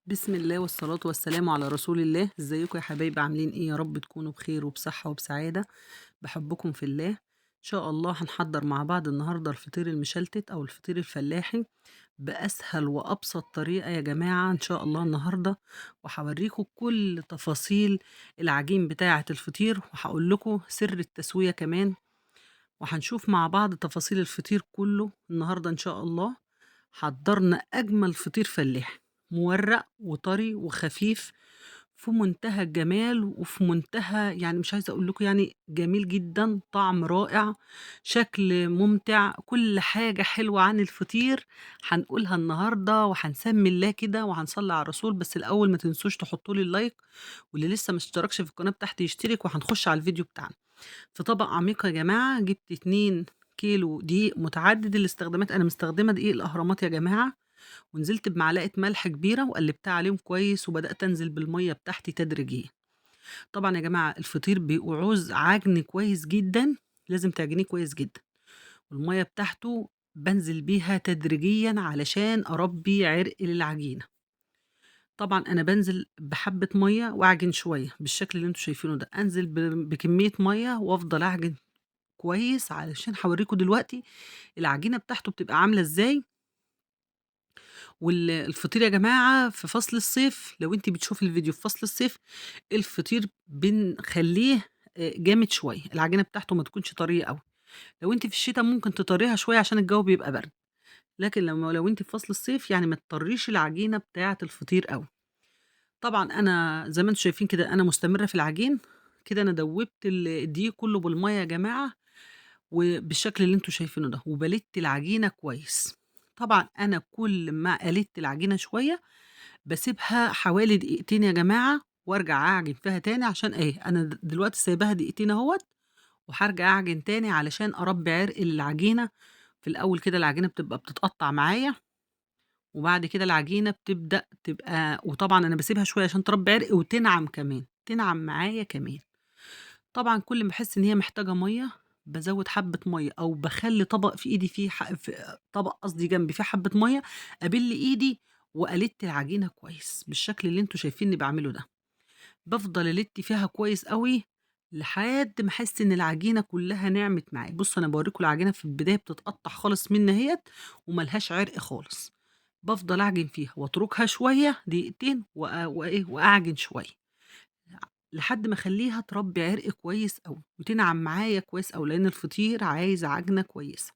بسم الله والصلاة والسلام على رسول الله. ازيكم يا حبايبي؟ عاملين ايه؟ يا رب تكونوا بخير وبصحة وبسعادة. بحبكم في الله. ان شاء الله هنحضر مع بعض النهاردة الفطير المشلتت او الفطير الفلاحي بأسهل وأبسط طريقة يا جماعة ان شاء الله النهاردة. وهوريكم كل تفاصيل العجين بتاعة الفطير، وهقول لكم سر التسوية كمان، وهنشوف مع بعض تفاصيل الفطير كله النهاردة إن شاء الله. حضّرنا أجمل فطير فلاحي، مورّق وطري وخفيف، في منتهى الجمال وفي منتهى يعني مش عايزة أقول لكم يعني جميل جدًا، طعم رائع، شكل ممتع، كل حاجة حلوة عن الفطير هنقولها النهارده وهنسمّي الله كده وهنصلّي على الرسول. بس الأول ما تنسوش تحطّوا لي اللايك، واللي لسه ما اشتركش في القناة بتاعتي يشترك، وهنخش على الفيديو بتاعنا. في طبق عميق يا جماعة جبت 2 كيلو دقيق متعدد الاستخدامات، أنا مستخدمة دقيق الأهرامات يا جماعة، ونزلت بمعلقة ملح كبيرة وقلبتها عليهم كويس وبدأت أنزل بالمية بتاعتي تدريجيا. طبعا يا جماعة الفطير بيعوز عجن كويس جدا، لازم تعجنيه كويس جدا، والمية بتاعته بنزل بيها تدريجيا علشان أربي عرق للعجينة. طبعا أنا بنزل بحبة مية وأعجن شوية بالشكل اللي انتوا شايفينه ده، أنزل بكمية مية وأفضل أعجن كويس علشان هاوريكم دلوقتي العجينة بتاعته بتبقى عاملة إزاي. الفطير يا جماعة في فصل الصيف، لو أنتِ بتشوفي الفيديو في فصل الصيف، الفطير بنخلّيه جامد شوية، العجينة بتاعته ما تكونش طرية أوي. لو أنتِ في الشتا ممكن تطرّيها شوية عشان الجو بيبقى برد، لكن لو أنتِ في فصل الصيف يعني ما تطرّيش العجينة بتاعة الفطير أوي. طبعًا أنا زي ما أنتم شايفين كده أنا مستمرة في العجين، كده أنا دوّبت الدقيق كلّه بالمَيّة يا جماعة وبالشكل اللي أنتم شايفينه ده، وبالِدّ العجينة كويس. طبعًا أنا كل ما قلِدت العجينة شوية، باسيبها حوالي دقيقتين يا جماعة وارجع أعجن فيها تاني عشان إيه، أنا دلوقتي سايباها دقيقتين أهوّة، وهارجع أعجن تاني علشان أربّي عرق للعجينة. في الأول كده العجينة بتبقى بتتقطّع معايا، وبعد كده العجينة بتبدأ تبقى، وطبعًا أنا باسيبها شوية عشان تربّي عرق وتنعم كمان، تنعم معايا كمان. طبعًا كل ما أحس إن هي محتاجة مَيّة، بازوّد حبّة مَيّة أو باخلّي طبق في إيدي فيه طبق قصدي جنبي فيه حبّة مَيّة، أبِل إيدي وألِتّ العجينة كويس، بالشكل اللي أنتم شايفينّي باعمله ده. بافضل ألِتّ فيها كويس أوي لحد ما أحس إن العجينة كلّها نعمت معايا. بُصّوا أنا باورّيكم العجينة في البداية بتتقطّع خالص منّي أهيّة وما لهاش عرق خالص. بافضل أعجن فيها وأتركها شوية دقيقتين وإيه، وأعجن شوية. لحد ما أخلّيها تربّي عرق كويس أوي، وتنعم معايا كويس أوي، لإن الفطير عايز عجنة كويسة.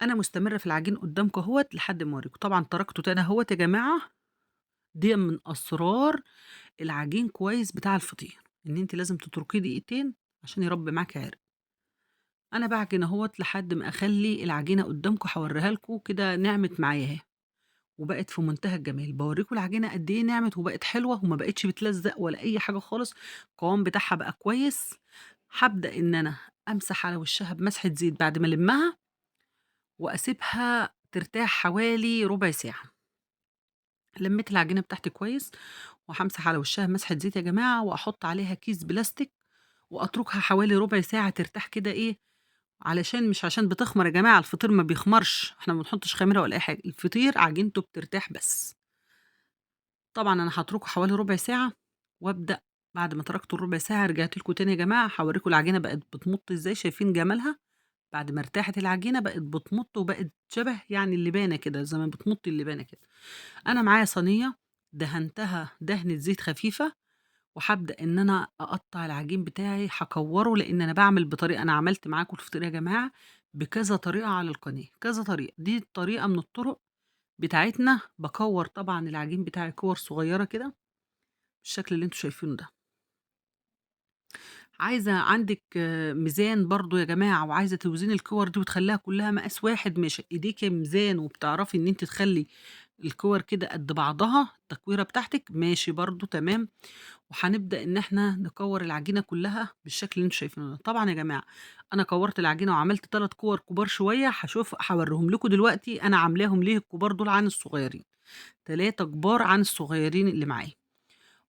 أنا مستمرة في العجين قدّامكم أهوّة لحد ما أوريكم، طبعًا تركته تاني أهوّة يا جماعة، ديّة من أسرار العجين كويس بتاع الفطير، إن أنتِ لازم تتركيه دقيقتين عشان يربّي معاكِ عرق. أنا باعجن أهوّة لحد ما أخلّي العجينة قدّامكم هاورّيها لكم كده نعمت معايا أهي، وبقت في منتهى الجمال. باورّيكم العجينة قد إيه نعمت وبقت حلوة وما بقتش بتلزّق ولا أي حاجة خالص، القوام بتاعها بقى كويس. هابدأ إن أنا أمسح على وشّها بمسحة زيت بعد ما ألمّها، وأسيبها ترتاح حوالي ربع ساعة. لمّيت العجينة بتاعتي كويس، وهامسح على وشّها مسحة زيت يا جماعة، وأحط عليها كيس بلاستيك، وأتركها حوالي ربع ساعة ترتاح كده إيه، علشان مش عشان بتخمر يا جماعة، الفطير ما بيخمرش، إحنا ما بنحطش خميرة ولا أي حاجة، الفطير عجينته بترتاح بس. طبعًا أنا هاتركه حوالي ربع ساعة، وأبدأ بعد ما تركته الربع ساعة رجعت لكم تاني يا جماعة، هاوريكم العجينة بقت بتمُط إزاي، شايفين جمالها؟ بعد ما ارتاحت العجينة بقت بتمُط وبقت شبه يعني اللبانة كده، زي ما بتمُط اللبانة كده. أنا معايا صينية دهنتها دهنة زيت خفيفة، وهابدأ إن أنا أقطّع العجين بتاعي، هاكوّره لإن أنا باعمل بطريقة، أنا عملت معاكم الفطير يا جماعة بكذا طريقة على القناة، كذا طريقة، دي طريقة من الطرق بتاعتنا. باكوّر طبعًا العجين بتاعي كِوَر صغيّرة كده بالشكل اللي أنتم شايفينه ده. عايزة عندِك ميزان برضه يا جماعة وعايزة توزني الكِوَر دي وتخلّيها كلّها مقاس واحد، ماشي، إيديكِ ميزان وبتعرفي إن أنتِ تخلّي الكِوَر كده قد بعضها، التكويرة بتاعتِك، ماشي برضه تمام. وهنبدأ إن إحنا نكوّر العجينة كلّها بالشكل اللي أنتم شايفينه ده. طبعًا يا جماعة أنا كوّرت العجينة وعملت 3 كِوَر كُبار شوية، هاورّيهم لكم دلوقتي أنا عاملاهم ليه الكُبار دول عن الصغيّرين، 3 كبار عن الصغيّرين اللي معايا.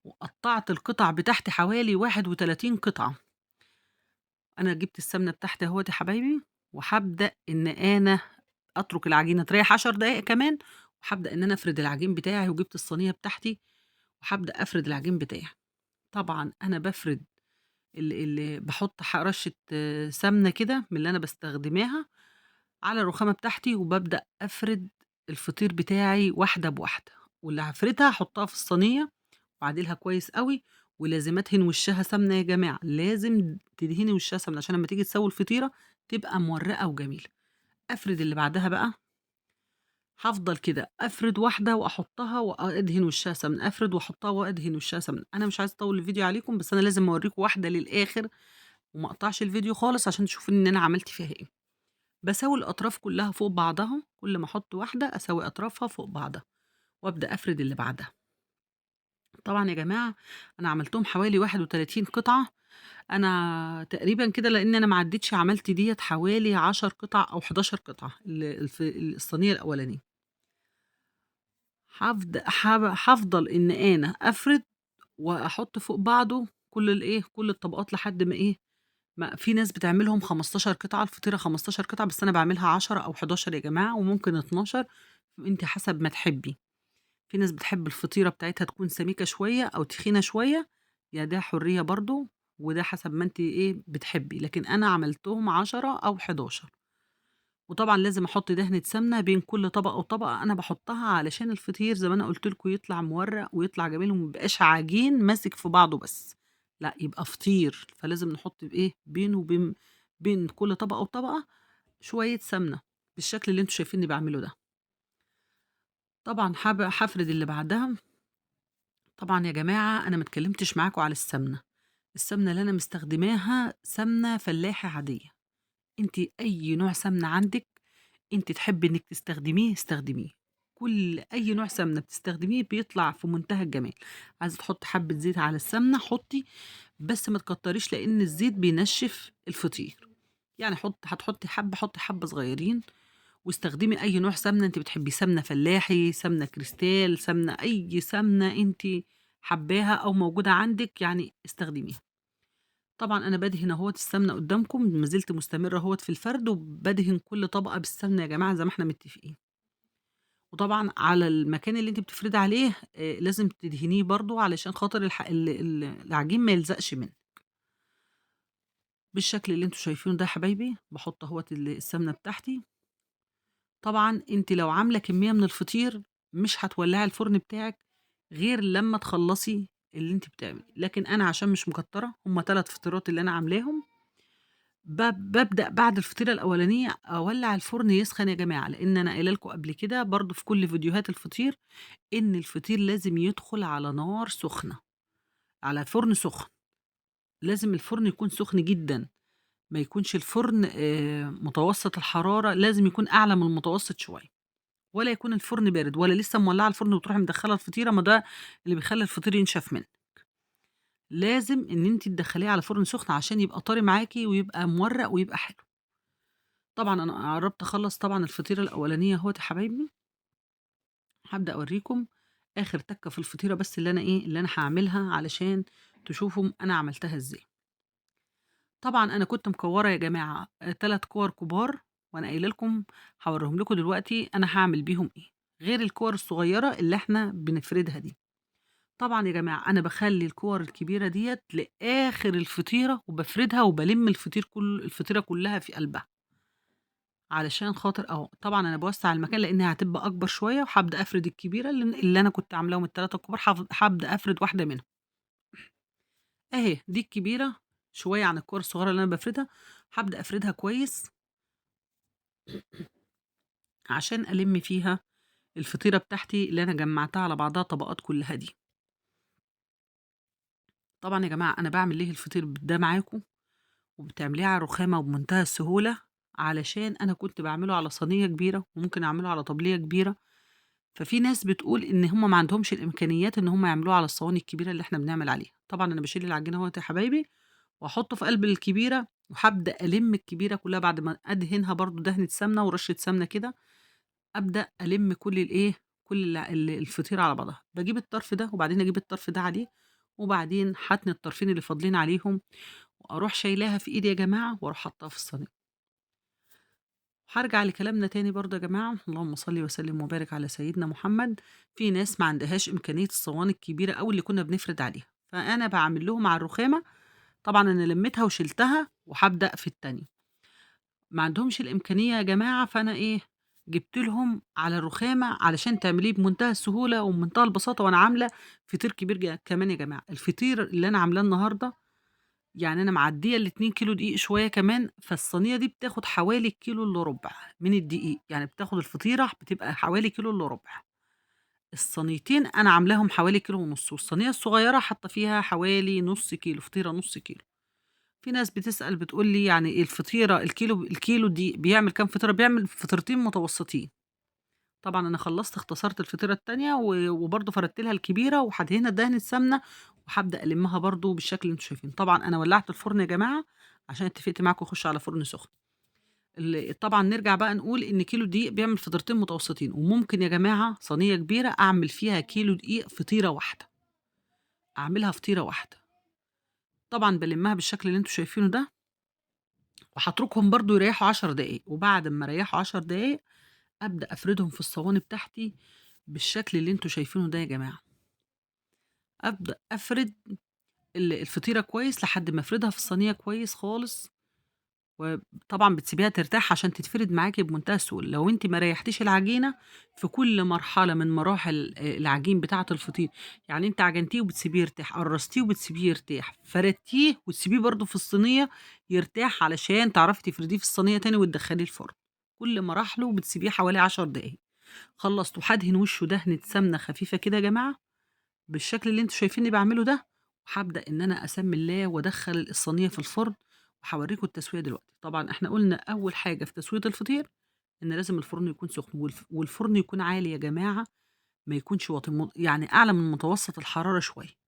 وقطّعت القطع بتاعتي حوالي 31 قطعة. أنا جِبت السمنة بتاعتي أهوّة يا حبايبي، وهابدأ إن أنا أترك العجينة تريّح 10 دقايق كمان، وهابدأ إن أنا أفرد العجين بتاعي وجِبت الصينية بتاعتي وهابدأ أفرد العجين بتاعي. طبعًا أنا بافرد باحُط رشة سمنة كده من اللي أنا باستخدماها على الرخامة بتاعتي، وبابدأ أفرد الفطير بتاعي واحدة بواحدة، واللي هافردها أحطها في الصينية وأعدلها كويس أوي، ولازم أدهن وشّها سمنة يا جماعة، لازم تدهني وشّها سمنة عشان لمّا تيجي تسوّي الفطيرة تبقى مورقة وجميلة. أفرد اللي بعدها بقى، هافضل كده أفرد واحدة وأحطها وأدهن وشّها سمنة، أفرد وأحطها وأدهن وشّها سمنة. أنا مش عايزة أطوّل الفيديو عليكم، بس أنا لازم أورّيكم واحدة للآخر وما أقطعش الفيديو خالص عشان تشوفوا إن أنا عملت فيها إيه. باساوي الأطراف كلّها فوق بعضها، كل ما أحط واحدة أساوي أطرافها فوق بعضها، وأبدأ أفرد اللي بعدها. طبعًا يا جماعة أنا عملتهم حوالي 31 قطعة، أنا تقريبًا كده لإن أنا ما عدّيتش عملت ديّة حوالي 10 قطع أو 11 قطعة الصينية الأولانية. هافضل إن أنا أفرد وأحط فوق بعضه كل كل الطبقات لحد ما ما في ناس بتعملهم 15 قطعة، الفطيرة 15 قطعة، بس أنا باعملها 10 أو 11 يا جماعة، وممكن 12 أنتِ حسب ما تحبي. في ناس بتحب الفطيرة بتاعتها تكون سميكة شوية أو تخينة شوية، يا ده حرية برضه، وده حسب ما أنتِ بتحبي، لكن أنا عملتهم 10 أو 11. وطبعًا لازم أحط دهنة سمنة بين كل طبقة وطبقة أنا باحطها علشان الفطير زي ما أنا قُلت لكم يطلع مورّق ويطلع جميل وما يبقاش عجين ماسك في بعضه بس، لأ يبقى فطير، فلازم نحط بينه بين كل طبقة وطبقة شوية سمنة، بالشكل اللي أنتم شايفينّي باعمله ده. طبعًا هافرد اللي بعدها. طبعًا يا جماعة أنا ما اتكلمتش معاكم على السمنة، السمنة اللي أنا مستخدماها سمنة فلاحي عادية. أنتِ أي نوع سمنة عندِك أنتِ تحبّي إنِّك تستخدميه، استخدميه. أي نوع سمنة بتستخدميه بيطلع في منتهى الجمال. عايزة تحُطّي حبّة زيت على السمنة حُطّي، بس ما تكتّريش لإن الزيت بينشّف الفطير. يعني هتحُطّي حبّة، حُطّي حبّة صغيّرين واستخدمي أي نوع سمنة أنتِ بتحبّيه، سمنة فلاحي، سمنة كريستال، أي سمنة أنتِ حابّاها أو موجودة عندِك يعني استخدميها. طبعًا أنا بادهن أهوّة السمنة قدّامكم، ما زلت مستمرة أهوّة في الفرد، وبادهن كل طبقة بالسمنة يا جماعة زي ما إحنا متفقين. وطبعًا على المكان اللي أنتِ بتفردي عليه لازم تدهنيه برضه علشان خاطر الح ال ال العجين ما يلزقش منِّك. بالشكل اللي أنتم شايفينه ده يا حبايبي، باحط أهوّة السمنة بتاعتي. طبعًا أنتِ لو عاملة كمية من الفطير مش هتولّعي الفرن بتاعِك غير لمّا تخلّصي اللي أنتِ بتعمليه، لكن أنا عشان مش مكتّرة، هم 3 فطيرات اللي أنا عاملاهم بابدأ بعد الفطيرة الأولانية أولّع الفرن يسخن يا جماعة، لإن أنا قايلة لكم قبل كده برضه في كل فيديوهات الفطير، إن الفطير لازم يدخل على نار سخنة، على فرن سخن، لازم الفرن يكون سخن جدًا، ما يكونش الفرن متوسط الحرارة، لازم يكون أعلى من المتوسط شوية، ولا يكون الفرن بارد، ولا لسه مولّعة الفرن وتروحي مدخّلة الفطيرة، ما ده اللي بيخلّي الفطير ينشف منِّك، لازم إن أنتِ تدخّليه على فرن سخن عشان يبقى طري معاكِ ويبقى مورّق ويبقى حلو. طبعًا أنا قرّبت أخلّص طبعًا الفطيرة الأولانية أهوّة يا حبايبي، هابدأ أورّيكم آخر تَكّة في الفطيرة بس اللي أنا هاعملها علشان تشوفوا أنا عملتها إزاي. طبعًا أنا كنت مكوّرة يا جماعة 3 كِوَر كبار وأنا قايلة لكم هاورّيهم لكم دلوقتي أنا هاعمل بيهم إيه، غير الكِوَر الصغيّرة اللي إحنا بنفردها دي. طبعًا يا جماعة أنا باخلّي الكِوَر الكبيرة ديّة لآخر الفطيرة وبافردها وبالِم الفطيرة كلّها في قلبها. علشان خاطر طبعًا أنا باوسّع المكان لإنها هتبقى أكبر شوية، وهابدأ أفرد الكبيرة اللي أنا كنت عاملاهم ال3 الكبار هابدأ أفرد واحدة منهم، أهي دي الكبيرة شوية عن الكور الصغيرة اللي أنا بافردها، هابدأ أفردها كويس عشان ألِم فيها الفطيرة بتاعتي اللي أنا جمّعتها على بعضها طبقات كلّها دي. طبعًا يا جماعة أنا باعمل ليه الفطير ده معاكم، وبتعمليه على الرخامة وبمنتهى السهولة، علشان أنا كنت باعمله على صينية كبيرة، وممكن أعمله على طبلية كبيرة. ففي ناس بتقول إن هم ما عندهمش الإمكانيات إن هم يعملوها على الصواني الكبيرة اللي إحنا بنعمل عليها، طبعًا أنا باشيل العجينة أهوّة يا حبايبي وأحطه في قلب الكبيرة، وهابدأ ألِم الكبيرة كلّها بعد ما أدهنها برضه دهنة سمنة ورشة سمنة كده، أبدأ ألِم كل الفطيرة على بعضها، باجيب الطرف ده وبعدين أجيب الطرف ده عليه، وبعدين هاتني الطرفين اللي فاضلين عليهم، وأروح شايلاها في إيدي يا جماعة وأروح حاطاها في الصينية. وهارجع لكلامنا تاني برضه يا جماعة، اللهم صل وسلم وبارك على سيدنا محمد. في ناس ما عندهاش إمكانية الصواني الكبيرة أوي اللي كنا بنفرد عليها، فأنا باعمل لهم على الرخامة. طبعًا أنا لميتها وشِلتها وهابدأ في التانية. ما عندهمش الإمكانية يا جماعة، فأنا إيه، جِبت لهم على الرخامة علشان تعمليه بمنتهى السهولة وبمنتهى البساطة، وأنا عاملة فطير كبير كمان يا جماعة. الفطير اللي أنا عاملاه النهارده يعني أنا معديّة ال2 كيلو دقيق شوية كمان، فالصينية دي بتاخد حوالي كيلو إلا ربع من الدقيق، يعني بتاخد الفطيرة بتبقى حوالي كيلو إلا ربع. الصينيتين أنا عاملاهم حوالي كيلو ونُص، والصينية الصغيرة حاطة فيها حوالي نُص كيلو، فطيرة نُص كيلو. في ناس بتسأل بتقول لي يعني الفطيرة الكيلو دي بيعمل كام فطيرة؟ بيعمل فطيرتين متوسطين. طبعًا أنا خلّصت اختصرت الفطيرة التانية وبرضه فردت لها الكبيرة وهادهنها دهنة سمنة، وهابدأ ألمّها برضه بالشكل اللي أنتم شايفينه. طبعًا أنا ولّعت الفرن يا جماعة عشان اتفقت معاكم أخش على فرن سخن. طبعًا نرجع بقى نقول إن كيلو دقيق بيعمل فطيرتين متوسطين، وممكن يا جماعة صينية كبيرة أعمل فيها كيلو دقيق فطيرة واحدة، أعملها فطيرة واحدة. طبعًا بالمّها بالشكل اللي أنتم شايفينه ده، وهاتركهم برضه يريّحوا 10 دقايق، وبعد أمّا يريّحوا 10 دقايق أبدأ أفردهم في الصواني بتاعتي بالشكل اللي أنتم شايفينه ده يا جماعة. أبدأ أفرد الفطيرة كويس لحد ما أفردها في الصينية كويس خالص، وطبعًا بتسيبيها ترتاح عشان تتفرد معاكِ بمنتهى السهولة. لو أنتِ ما ريحتيش العجينة في كل مرحلة من مراحل العجين بتاعة الفطير، يعني أنتِ عجنتيه وبتسيبيه يرتاح، قرّصتيه وبتسيبيه يرتاح، فردتيه وتسيبيه برضه في الصينية يرتاح علشان تعرفي تفرديه في الصينية تاني وتدخّليه الفرن. كل مراحله بتسيبيه حوالي 10 دقايق. خلّصت وهادهن وشه دهنة سمنة خفيفة كده يا جماعة، بالشكل اللي أنتم شايفينّي باعمله ده، وهابدأ إن أنا أسمّي الله وأدخّل الصينية في الفرن، وهاورّيكم التسوية دلوقتي. طبعًا إحنا قُلنا أول حاجة في تسوية الفطير إن لازم الفرن يكون سخن، والفرن يكون عالي يا جماعة، ما يكونش واطي، يعني أعلى من متوسط الحرارة شوية.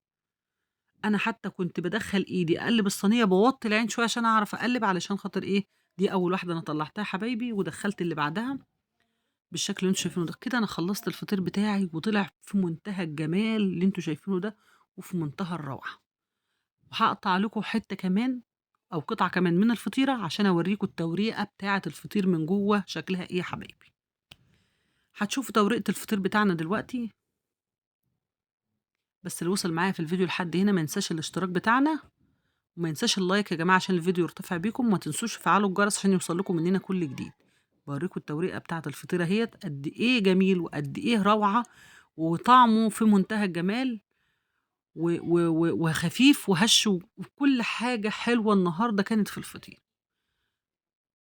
أنا حتى كنت بادخّل إيدي أقلّب الصينية باوطّي العين شوية عشان أعرف أقلّب، علشان خاطر إيه، دي أول واحدة أنا طلّعتها حبايبي ودخّلت اللي بعدها بالشكل اللي أنتم شايفينه ده. كده أنا خلّصت الفطير بتاعي وطلع في منتهى الجمال اللي أنتم شايفينه ده، وفي منتهى الروعة. وهاقطع لكم حتّة كمان أو قطعة كمان من الفطيرة عشان أورّيكم التوريقة بتاعة الفطير من جوّه شكلها إيه يا حبايبي. هتشوفوا توريقة الفطير بتاعنا دلوقتي، بس اللي وصل معايا في الفيديو لحد هنا ما ينساش الاشتراك بتاعنا، وما ينساش اللايك يا جماعة عشان الفيديو يرتفع بيكم، وما تنسوش تفعلوا الجرس عشان يوصل لكم مننا كل جديد. باورّيكم التوريقة بتاعة الفطيرة أهيّة قد إيه جميل وقد إيه روعة، وطعمه في منتهى الجمال، و و و وخفيف وهش، وكل حاجة حلوة النهارده كانت في الفطير.